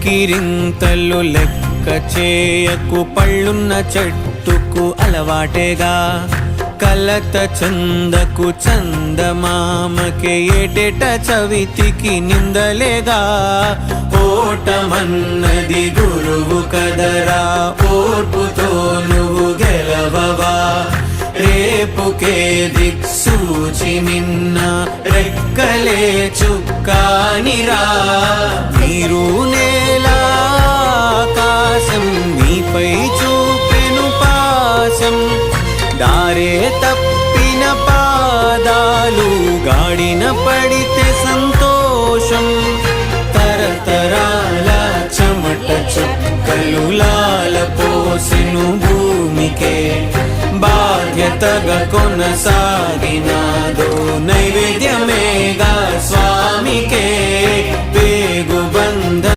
కేకిరింతలు లెక్క చేయకు, పళ్ళున్న చెట్టుకు అలవాటేగా. కలత చందకు చందమామకే ఏటేట చవితికి నిందలేగా. ఓటమన్నది గురువు కదరా, ఓర్పుతో నువ్వు గెలవవా. రేపుకే దిక్సూచి నిన్న రెక్కలే చుక్కానిరా. నీరు నేల ఆకాశం నీపై చూపెను పాశం. దారే తప్పిన పాదాలు గాడిన పడితే సంతోషం. తరతరాల చెమట చుక్కలు లాల పోసెను భూమికే. బాధ్యతగా కొనసాగినాదో నైవేద్యం